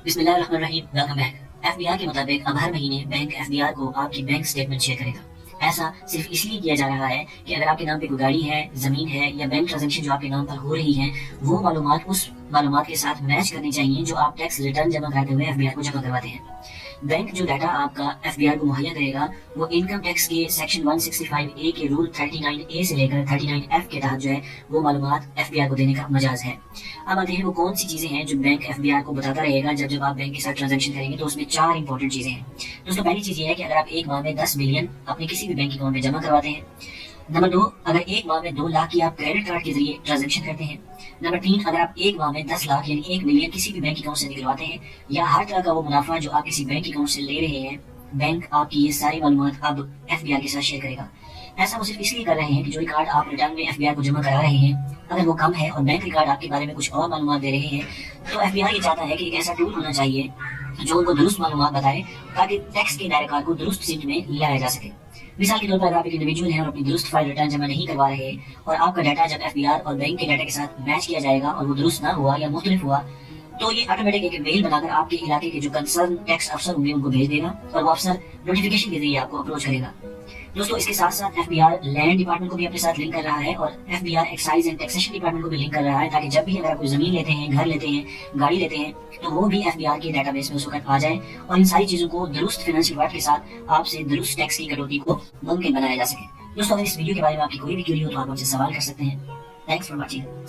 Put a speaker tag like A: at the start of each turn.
A: بسم اللہ الرحمن الرحیم، welcome back. F B R کے مطابق اب ہر مہینے بینک ایف بی آر کو آپ کی بینک سٹیٹمنٹ شیئر کرے گا۔ ایسا صرف اس لیے کیا جا رہا ہے کہ اگر آپ کے نام پہ کوئی گاڑی ہے، زمین ہے یا بینک ٹرانزیکشن جو آپ کے نام پر ہو رہی ہے، وہ معلومات اس معلومات کے ساتھ میچ کرنی چاہیے جو آپ ٹیکس ریٹرن جمع کراتے ہوئے ایف بی آر کو جمع کرواتے ہیں۔ بینک جو ڈاٹا آپ کا ایف بی آر کو مہیا کرے گا وہ انکم ٹیکس کے سیکشن 165A کے رول 39A سے لے کر 39F کے تحت جو ہے وہ معلومات ایف بی آر کو دینے کا مجاز ہے۔ اب آتے ہیں وہ کون سی چیزیں ہیں جو بینک ایف بی آر کو بتاتا رہے گا جب آپ بینک کے ساتھ ٹرانزیکشن کریں گے، تو اس میں 4 امپورٹنٹ چیزیں ہیں۔ دوستوں، پہلی چیز یہ ہے کہ اگر آپ ایک ماہ میں 10 ملین اپنے کسی بھی بینک اکاؤنٹ میں جمع کرواتے ہیں۔ نمبر 2، اگر ایک ماہ میں 2 لاکھ کی آپ کریڈٹ کارڈ کے ذریعے ٹرانزیکشن کرتے ہیں۔ نمبر 3، اگر آپ ایک ماہ میں 10 لاکھ یعنی 1 ملین کسی بھی بینک اکاؤنٹ سے نکلواتے ہیں، یا ہر طرح کا وہ منافع جو آپ کسی بینک اکاؤنٹ سے لے رہے ہیں، بینک آپ کی یہ ساری معلومات اب ایف بی آر کے ساتھ شیئر کرے گا۔ ایسا وہ صرف اس لیے کر رہے ہیں کہ جو ریکارڈ آپ ریٹرن میں ایف بی آر کو جمع کرا رہے ہیں، اگر وہ کم ہے اور بینک ریکارڈ آپ کے بارے میں کچھ اور معلومات دے رہے ہیں، تو ایف بی آر یہ چاہتا ہے کہ ایک ایسا ٹول ہونا چاہیے جو ان کو درست معلومات بتائے تاکہ ٹیکس کے دائرہ کار کو درست سمت میں لایا جا سکے۔ مثال کے طور پر اگر آپ ایک انڈیویجول ہیں اور اپنی درست فائل ریٹرن جمع نہیں کروا رہے اور آپ کا ڈاٹا جب ایف بی آر اور بینک کے ڈاٹا کے ساتھ میچ کیا جائے گا اور وہ درست نہ ہوا یا مختلف ہوا، تو یہ آٹومیٹک ایک میل بنا کر آپ کے علاقے کے جو کنسرن ٹیکس افسر ہوں گے ان کو بھیج دے گا اور وہ افسر نوٹیفیکیشن کے ذریعے آپ کو اپروچ کرے گا۔ دوستوں، اس کے ساتھ ساتھ F B R land department کو بھی اپنے ساتھ لنک کر رہا ہے اور F B R excise and taxation department کو بھی لنک کر رہا ہے، تاکہ جب بھی اگر آپ کوئی زمین لیتے ہیں، گھر لیتے ہیں، گاڑی لیتے ہیں، تو وہ بھی ایف بی آر کے ڈاٹا بیس میں اس وقت آ جائے اور ان ساری چیزوں کو درست فنانشل ریکارڈ کے ساتھ آپ سے درست ٹیکس کی کٹوتی کو ممکن بنایا جا سکے۔ دوستوں، اگر اس ویڈیو کے بارے میں آپ کی کوئی بھی کیوری ہو تو آپ مجھ سے سوال کر سکتے ہیں۔ Thanks for watching.